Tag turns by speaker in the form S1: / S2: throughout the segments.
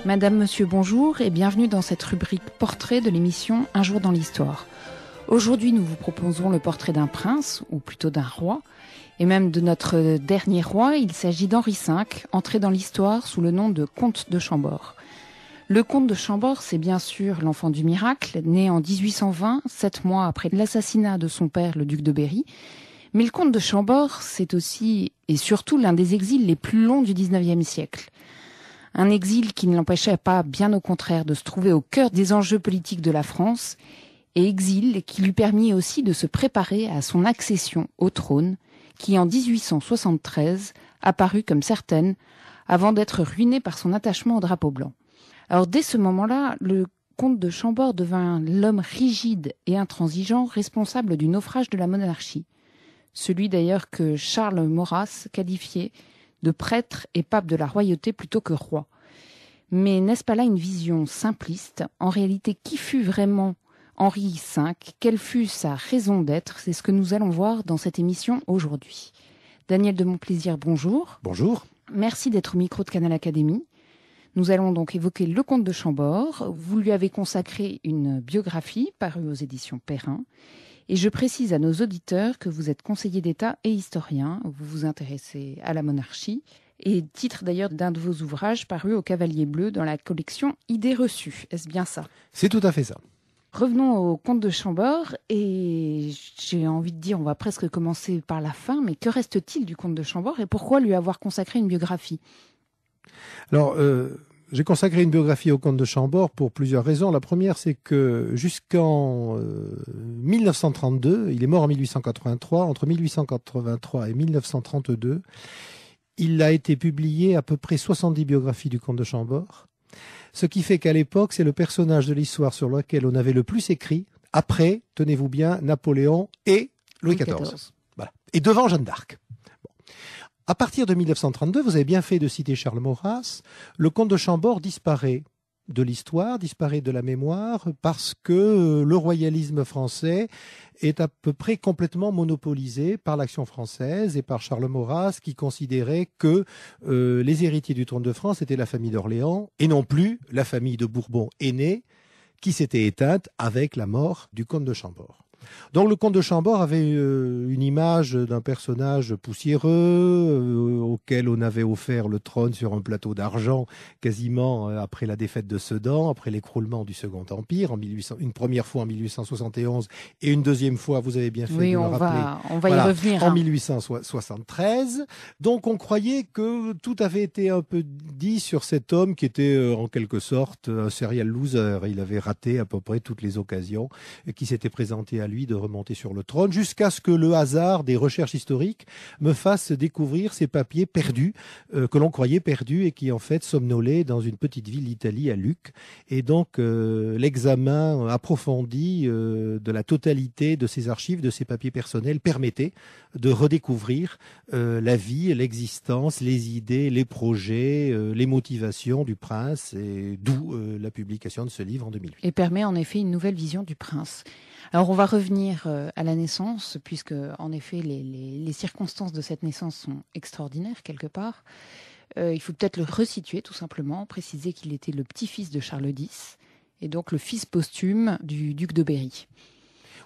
S1: Madame, Monsieur, bonjour et bienvenue dans cette rubrique portrait de l'émission Un jour dans l'histoire. Aujourd'hui, nous vous proposons le portrait d'un prince, ou plutôt d'un roi, et même de notre dernier roi. Il s'agit d'Henri V, entré dans l'histoire sous le nom de comte de Chambord. Le comte de Chambord, c'est bien sûr l'enfant du miracle, né en 1820, 7 mois après l'assassinat de son père, le duc de Berry. Mais le comte de Chambord, c'est aussi et surtout l'un des exils les plus longs du XIXe siècle. Un exil qui ne l'empêchait pas, bien au contraire, de se trouver au cœur des enjeux politiques de la France, et exil qui lui permit aussi de se préparer à son accession au trône, qui en 1873 apparut comme certaine, avant d'être ruiné par son attachement au drapeau blanc. Alors dès ce moment-là, le comte de Chambord devint l'homme rigide et intransigeant responsable du naufrage de la monarchie. Celui d'ailleurs que Charles Maurras qualifiait de prêtre et pape de la royauté plutôt que roi. Mais n'est-ce pas là une vision simpliste? En réalité, qui fut vraiment Henri V? Quelle fut sa raison d'être? C'est ce que nous allons voir dans cette émission aujourd'hui. Daniel de Montplaisir, bonjour.
S2: Bonjour.
S1: Merci d'être au micro de Canal Académie. Nous allons donc évoquer le comte de Chambord. Vous lui avez consacré une biographie parue aux éditions Perrin. Et je précise à nos auditeurs que vous êtes conseiller d'État et historien. Vous vous intéressez à la monarchie. Et titre d'ailleurs d'un de vos ouvrages paru au Cavalier Bleu dans la collection Idées reçues. Est-ce bien ça?
S2: C'est tout à fait ça.
S1: Revenons au comte de Chambord. Et j'ai envie de dire, on va presque commencer par la fin. Mais que reste-t-il du comte de Chambord et pourquoi lui avoir consacré une biographie?
S2: Alors, j'ai consacré une biographie au comte de Chambord pour plusieurs raisons. La première, c'est que jusqu'en 1932, il est mort en 1883, entre 1883 et 1932, il a été publié à peu près 70 biographies du comte de Chambord, ce qui fait qu'à l'époque, c'est le personnage de l'histoire sur lequel on avait le plus écrit, après, tenez-vous bien, Napoléon et Louis XIV. Voilà. Et devant Jeanne d'Arc. À partir de 1932, vous avez bien fait de citer Charles Maurras, le comte de Chambord disparaît de l'histoire, disparaît de la mémoire, parce que le royalisme français est à peu près complètement monopolisé par l'Action française et par Charles Maurras, qui considérait que les héritiers du trône de France étaient la famille d'Orléans, et non plus la famille de Bourbon aînée, qui s'était éteinte avec la mort du comte de Chambord. Donc le comte de Chambord avait une image d'un personnage poussiéreux auquel on avait offert le trône sur un plateau d'argent quasiment après la défaite de Sedan, après l'écroulement du Second Empire, une première fois en 1871 et une deuxième fois, vous avez bien fait de le rappeler,
S1: on va y revenir,
S2: en 1873. Donc on croyait que tout avait été un peu dit sur cet homme qui était en quelque sorte un serial loser. Il avait raté à peu près toutes les occasions qui s'étaient présentées à lui de remonter sur le trône, jusqu'à ce que le hasard des recherches historiques me fasse découvrir ces papiers perdus, que l'on croyait perdus et qui en fait somnolaient dans une petite ville d'Italie, à Lucques. Et donc l'examen approfondi de la totalité de ces archives, de ces papiers personnels, permettait de redécouvrir la vie, l'existence, les idées, les projets, les motivations du prince, et d'où la publication de ce livre en 2008.
S1: Et permet en effet une nouvelle vision du prince. Alors on va revenir à la naissance, puisque en effet les circonstances de cette naissance sont extraordinaires quelque part. Il faut peut-être le resituer tout simplement, préciser qu'il était le petit-fils de Charles X, et donc le fils posthume du duc de Berry.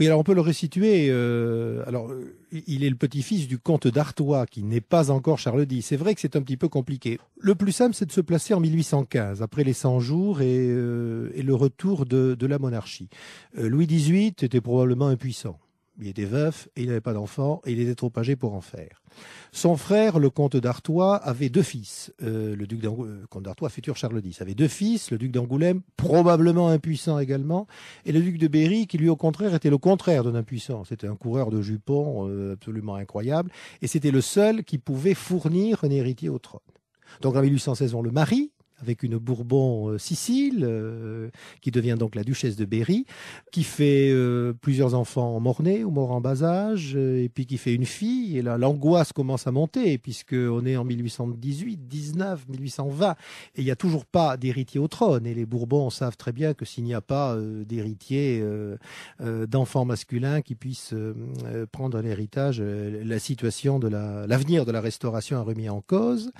S2: Oui, alors on peut le resituer. Il est le petit-fils du comte d'Artois, qui n'est pas encore Charles X. C'est vrai que c'est un petit peu compliqué. Le plus simple, c'est de se placer en 1815, après les 100 jours et le retour de la monarchie. Louis XVIII était probablement impuissant. Il était veuf et il n'avait pas d'enfant et il était trop âgé pour en faire. Son frère, le comte d'Artois, avait deux fils. Le comte d'Artois, futur Charles X, avait deux fils. Le duc d'Angoulême, probablement impuissant également. Et le duc de Berry, qui lui, au contraire, était le contraire d'un impuissant. C'était un coureur de jupons absolument incroyable. Et c'était le seul qui pouvait fournir un héritier au trône. Donc en 1816, on le marie avec une Bourbon Sicile, qui devient donc la duchesse de Berry, qui fait plusieurs enfants morts-nés ou morts en bas âge, et puis qui fait une fille. Et là, l'angoisse commence à monter, puisqu'on est en 1818, 19, 1820, et il n'y a toujours pas d'héritier au trône. Et les Bourbons savent très bien que s'il n'y a pas d'héritier, d'enfants masculins qui puissent prendre l'héritage, la situation de l'avenir de la Restauration a remis en cause.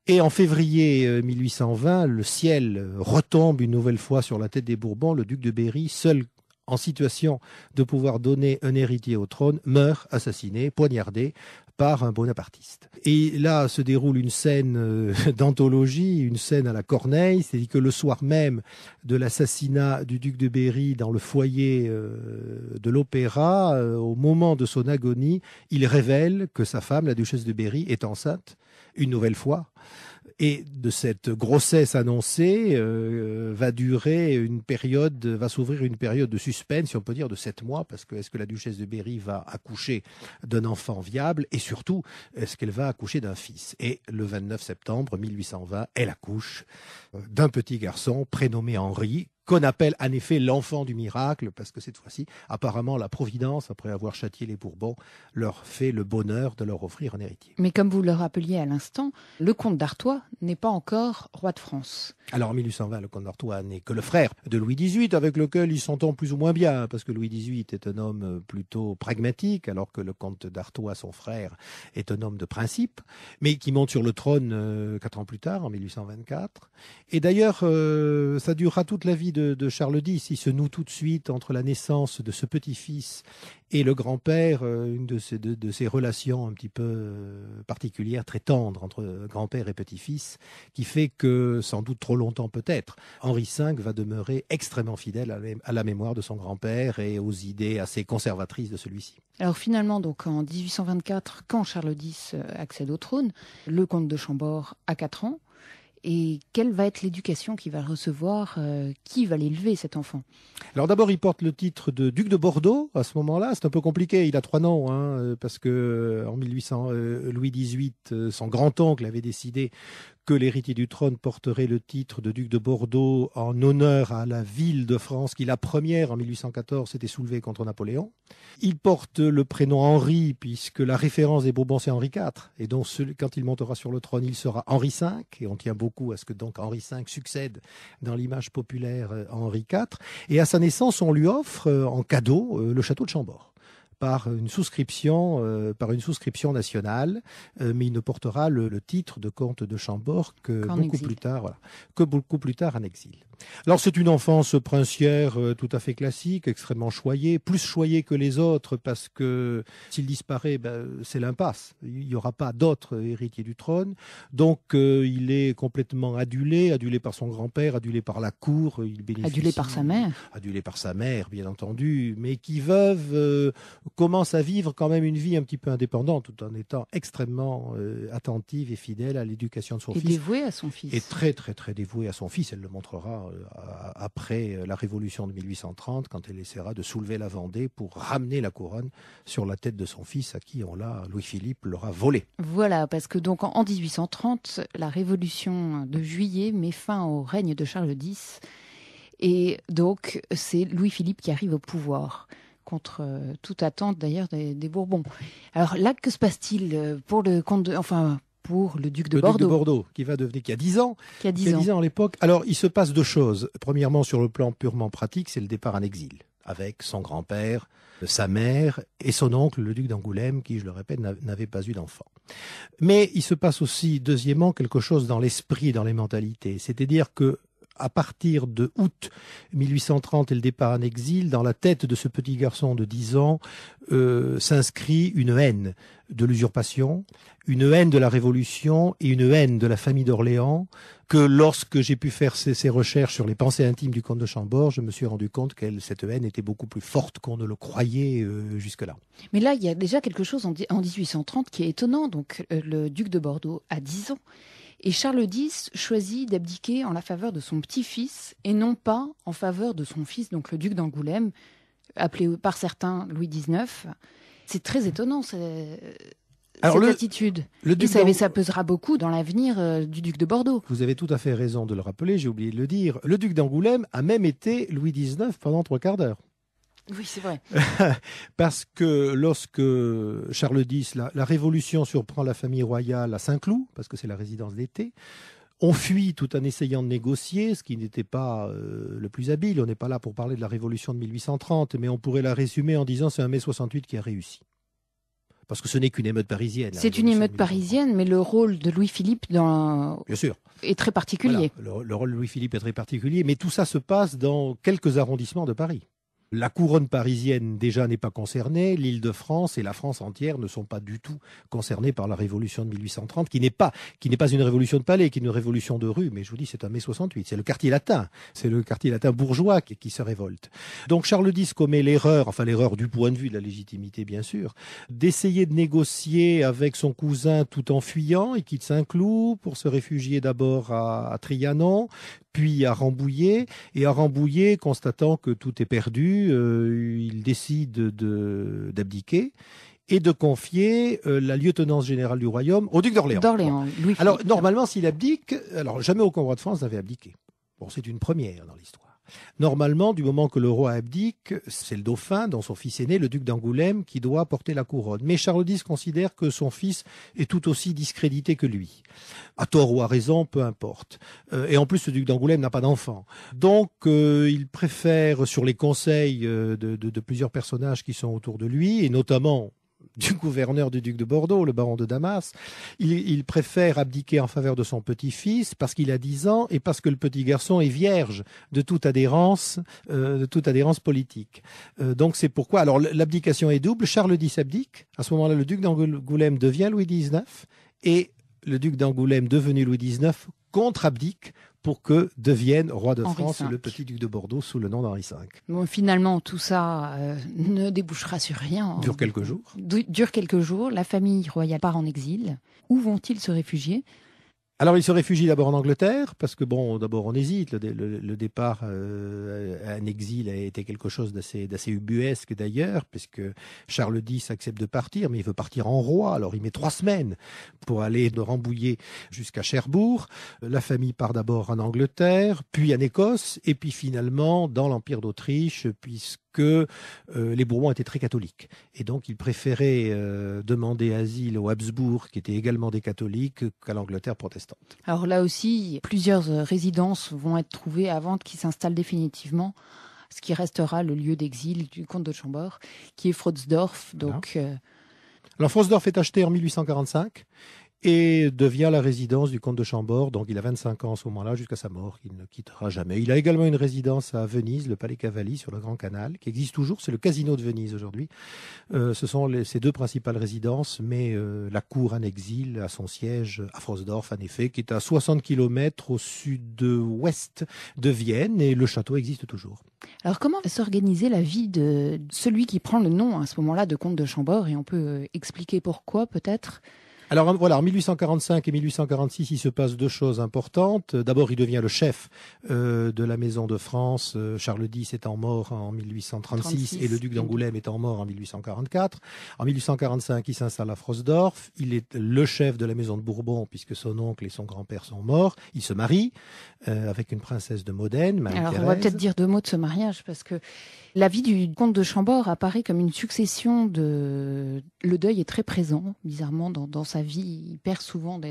S2: Et en février 1820, le ciel retombe une nouvelle fois sur la tête des Bourbons. Le duc de Berry, seul en situation de pouvoir donner un héritier au trône, meurt assassiné, poignardé par un bonapartiste. Et là se déroule une scène d'anthologie, une scène à la Corneille, c'est-à-dire que le soir même de l'assassinat du duc de Berry dans le foyer de l'Opéra, au moment de son agonie, il révèle que sa femme, la duchesse de Berry, est enceinte, une nouvelle fois. Et de cette grossesse annoncée va s'ouvrir une période de suspense, si on peut dire, de 7 mois, parce que est-ce que la duchesse de Berry va accoucher d'un enfant viable, et surtout, est-ce qu'elle va accoucher d'un fils? Et le 29 septembre 1820, elle accouche d'un petit garçon prénommé Henri, qu'on appelle en effet l'enfant du miracle, parce que cette fois-ci, apparemment, la Providence, après avoir châtié les Bourbons, leur fait le bonheur de leur offrir un héritier.
S1: Mais comme vous le rappeliez à l'instant, le comte d'Artois n'est pas encore roi de France.
S2: Alors en 1820, le comte d'Artois n'est que le frère de Louis XVIII, avec lequel il s'entend plus ou moins bien, parce que Louis XVIII est un homme plutôt pragmatique, alors que le comte d'Artois, son frère, est un homme de principe, mais qui monte sur le trône 4 ans plus tard, en 1824. Et d'ailleurs, ça durera toute la vie de Charles X. Il se noue tout de suite entre la naissance de ce petit-fils et le grand-père, une de ces relations un petit peu particulières, très tendres entre grand-père et petit-fils, qui fait que, sans doute trop longtemps peut-être, Henri V va demeurer extrêmement fidèle à la mémoire de son grand-père et aux idées assez conservatrices de celui-ci.
S1: Alors finalement, donc en 1824, quand Charles X accède au trône, le comte de Chambord a 4 ans. Et quelle va être l'éducation qu'il va recevoir? Qui va l'élever, cet enfant?
S2: Alors d'abord, il porte le titre de duc de Bordeaux à ce moment-là. C'est un peu compliqué. Il a 3 noms, parce que en 1800, Louis XVIII, son grand-oncle, avait décidé que l'héritier du trône porterait le titre de duc de Bordeaux en honneur à la ville de France qui, la première, en 1814, s'était soulevée contre Napoléon. Il porte le prénom Henri, puisque la référence des Bourbons, c'est Henri IV. Et donc, quand il montera sur le trône, il sera Henri V. Et on tient beaucoup à ce que donc Henri V succède dans l'image populaire à Henri IV. Et à sa naissance, on lui offre en cadeau le château de Chambord, par une souscription nationale, mais il ne portera le titre de comte de Chambord que beaucoup plus tard en exil. Alors c'est une enfance princière tout à fait classique, extrêmement choyée, plus choyée que les autres, parce que s'il disparaît, c'est l'impasse. Il n'y aura pas d'autres héritiers du trône. Donc il est complètement adulé par son grand-père, adulé par la cour.
S1: Adulé par sa mère.
S2: Adulé par sa mère, bien entendu, mais qui veuve commence à vivre quand même une vie un petit peu indépendante, tout en étant extrêmement attentive et fidèle à l'éducation de son fils.
S1: Et dévouée à son fils.
S2: Et très, très, très dévouée à son fils. Elle le montrera après la Révolution de 1830, quand elle essaiera de soulever la Vendée pour ramener la couronne sur la tête de son fils, à qui Louis-Philippe l'aura volé.
S1: Voilà, parce que donc en 1830, la Révolution de juillet met fin au règne de Charles X. Et donc, c'est Louis-Philippe qui arrive au pouvoir, contre toute attente d'ailleurs des Bourbons. Alors là, que se passe-t-il pour le pour le duc de Bordeaux?
S2: Le duc de Bordeaux, qui a 10 ans.
S1: Qui a 10 ans
S2: à l'époque. Alors, il se passe 2 choses. Premièrement, sur le plan purement pratique, c'est le départ en exil, avec son grand-père, sa mère et son oncle, le duc d'Angoulême, qui, je le répète, n'avait pas eu d'enfant. Mais il se passe aussi, deuxièmement, quelque chose dans l'esprit et dans les mentalités. C'est-à-dire que à partir de août 1830 et le départ en exil, dans la tête de ce petit garçon de 10 ans s'inscrit une haine de l'usurpation, une haine de la Révolution et une haine de la famille d'Orléans, que lorsque j'ai pu faire ces recherches sur les pensées intimes du comte de Chambord, je me suis rendu compte que cette haine était beaucoup plus forte qu'on ne le croyait jusque-là.
S1: Mais là, il y a déjà quelque chose en 1830 qui est étonnant. Donc, le duc de Bordeaux a 10 ans. Et Charles X choisit d'abdiquer en la faveur de son petit-fils et non pas en faveur de son fils, donc le duc d'Angoulême, appelé par certains Louis XIX. C'est très étonnant, cette attitude. Ça pesera beaucoup dans l'avenir du duc de Bordeaux.
S2: Vous avez tout à fait raison de le rappeler, j'ai oublié de le dire. Le duc d'Angoulême a même été Louis XIX pendant 3/4 d'heure.
S1: Oui, c'est vrai.
S2: Parce que lorsque Charles X, la Révolution surprend la famille royale à Saint-Cloud, parce que c'est la résidence d'été, on fuit tout en essayant de négocier, ce qui n'était pas le plus habile. On n'est pas là pour parler de la Révolution de 1830, mais on pourrait la résumer en disant c'est un mai 68 qui a réussi. parce que ce n'est qu'une émeute parisienne.
S1: C'est une émeute parisienne, mais le rôle de Louis-Philippe
S2: Bien sûr.
S1: est très particulier.
S2: Voilà, le rôle de Louis-Philippe est très particulier, mais tout ça se passe dans quelques arrondissements de Paris. La couronne parisienne déjà n'est pas concernée, l'Île-de-France et la France entière ne sont pas du tout concernés par la révolution de 1830, qui n'est pas une révolution de palais, qui est une révolution de rue, mais je vous dis, c'est un mai 68, c'est le quartier latin bourgeois qui se révolte. Donc Charles X commet l'erreur du point de vue de la légitimité bien sûr, d'essayer de négocier avec son cousin tout en fuyant. Il quitte Saint-Cloud pour se réfugier d'abord à Trianon, puis à Rambouillet, et à Rambouillet, constatant que tout est perdu, il décide d'abdiquer et de confier la lieutenance générale du royaume au duc d'Orléans.
S1: Louis-Philippe.
S2: Alors, normalement, s'il abdique, jamais aucun roi de France n'avait abdiqué. Bon, c'est une première dans l'histoire. Normalement, du moment que le roi abdique, c'est le dauphin, dont son fils aîné, le duc d'Angoulême, qui doit porter la couronne. Mais Charles X considère que son fils est tout aussi discrédité que lui. À tort ou à raison, peu importe. Et en plus, le duc d'Angoulême n'a pas d'enfant. Donc, il préfère, sur les conseils de plusieurs personnages qui sont autour de lui, et notamment du gouverneur du duc de Bordeaux, le baron de Damas, il préfère abdiquer en faveur de son petit-fils parce qu'il a 10 ans et parce que le petit garçon est vierge de toute adhérence politique. Donc c'est pourquoi, alors l'abdication est double. Charles X abdique. À ce moment-là, le duc d'Angoulême devient Louis XIX et le duc d'Angoulême, devenu Louis XIX, contre-abdique pour que devienne roi de France le petit duc de Bordeaux sous le nom d'Henri V.
S1: Bon, finalement, tout ça ne débouchera sur rien.
S2: Dure quelques jours.
S1: Dure quelques jours. La famille royale part en exil. Où vont-ils se réfugier ?
S2: Alors, il se réfugie d'abord en Angleterre, parce que bon, d'abord on hésite. Le départ en exil a été quelque chose d'assez ubuesque d'ailleurs, puisque Charles X accepte de partir, mais il veut partir en roi. Alors, il met 3 semaines pour aller de Rambouillet jusqu'à Cherbourg. La famille part d'abord en Angleterre, puis en Écosse, et puis finalement dans l'Empire d'Autriche, puisque les Bourbons étaient très catholiques. Et donc, ils préféraient demander asile aux Habsbourg, qui étaient également des catholiques, qu'à l'Angleterre protestante.
S1: Alors là aussi, plusieurs résidences vont être trouvées avant qu'ils s'installent définitivement, ce qui restera le lieu d'exil du comte de Chambord, qui est Frotzdorf. Donc,
S2: Alors, Frotzdorf est acheté en 1845. Et devient la résidence du comte de Chambord. Donc il a 25 ans à ce moment-là, jusqu'à sa mort, qu'il ne quittera jamais. Il a également une résidence à Venise, le Palais Cavalli, sur le Grand Canal, qui existe toujours. C'est le casino de Venise aujourd'hui. Ce sont ses 2 principales résidences, mais la cour en exil a son siège à Frosdorf, en effet, qui est à 60 km au sud-ouest de Vienne, et le château existe toujours.
S1: Alors comment va s'organiser la vie de celui qui prend le nom à ce moment-là de comte de Chambord, et on peut expliquer pourquoi peut-être ?
S2: Alors voilà, en 1845 et 1846, il se passe 2 choses importantes. D'abord, il devient le chef de la Maison de France, Charles X étant mort en 1836 et le duc d'Angoulême étant mort en 1844. En 1845, il s'installe à Frosdorf. Il est le chef de la Maison de Bourbon puisque son oncle et son grand-père sont morts. Il se marie avec une princesse de Modène, Marie-Thérèse.
S1: Alors on va peut-être dire 2 mots de ce mariage parce que la vie du comte de Chambord apparaît comme une succession de... Le deuil est très présent, bizarrement, dans sa vie. Il perd souvent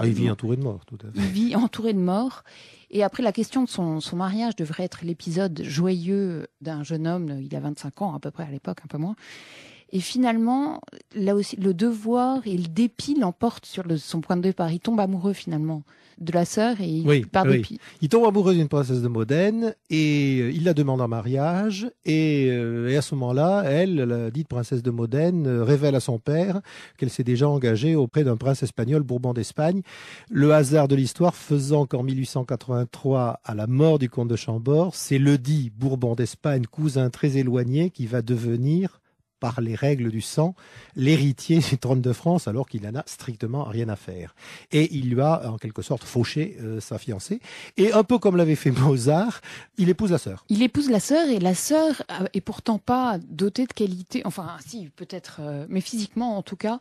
S2: il vit entouré de morts, tout à fait.
S1: Il vit entouré de morts. Et après, la question de son mariage devrait être l'épisode joyeux d'un jeune homme. Il a 25 ans à peu près à l'époque, un peu moins. Et finalement, là aussi, le devoir et le dépit l'emportent sur son point de départ. Il tombe amoureux finalement de la sœur et il part dépit.
S2: Il tombe amoureux d'une princesse de Modène et il la demande en mariage. Et à ce moment-là, elle, la dite princesse de Modène, révèle à son père qu'elle s'est déjà engagée auprès d'un prince espagnol, Bourbon d'Espagne. Le hasard de l'histoire faisant qu'en 1883, à la mort du comte de Chambord, c'est le dit Bourbon d'Espagne, cousin très éloigné, qui va devenir, par les règles du sang, l'héritier du trône de France, alors qu'il n'en a strictement rien à faire. Et il lui a, en quelque sorte, fauché sa fiancée. Et un peu comme l'avait fait Mozart, il épouse la sœur.
S1: Il épouse la sœur, et la sœur est pourtant pas dotée de qualité, enfin, si, peut-être, mais physiquement, en tout cas,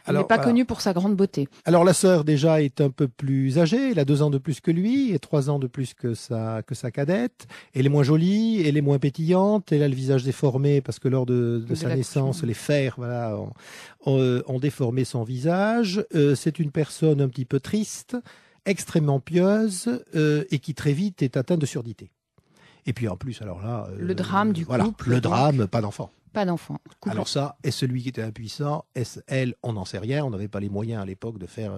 S1: elle n'est pas connue pour sa grande beauté. Alors,
S2: la sœur, déjà, est un peu plus âgée. Elle a 2 ans de plus que lui et 3 ans de plus que sa cadette. Elle est moins jolie, elle est moins pétillante, elle a le visage déformé parce que lors de sa naissance, les fers, ont déformé son visage. C'est une personne un petit peu triste, extrêmement pieuse et qui très vite est atteinte de surdité. Et puis en plus, alors là...
S1: le drame du couple.
S2: Le drame, pas d'enfant.
S1: Pas d'enfant.
S2: Alors ça, est celui qui était impuissant, est elle, on n'en sait rien, on n'avait pas les moyens à l'époque de faire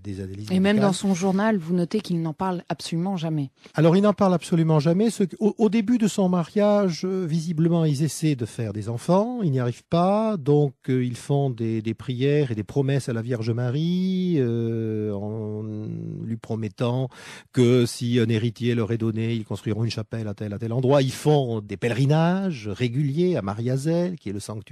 S2: des analyses médicales.
S1: Et même dans son journal, vous notez qu'il n'en parle absolument jamais.
S2: Alors il n'en parle absolument jamais. Au début de son mariage, visiblement, ils essaient de faire des enfants, ils n'y arrivent pas, donc ils font des prières et des promesses à la Vierge Marie, en lui promettant que si un héritier leur est donné, ils construiront une chapelle à tel endroit. Ils font des pèlerinages réguliers à Mariazell, qui est le sanctuaire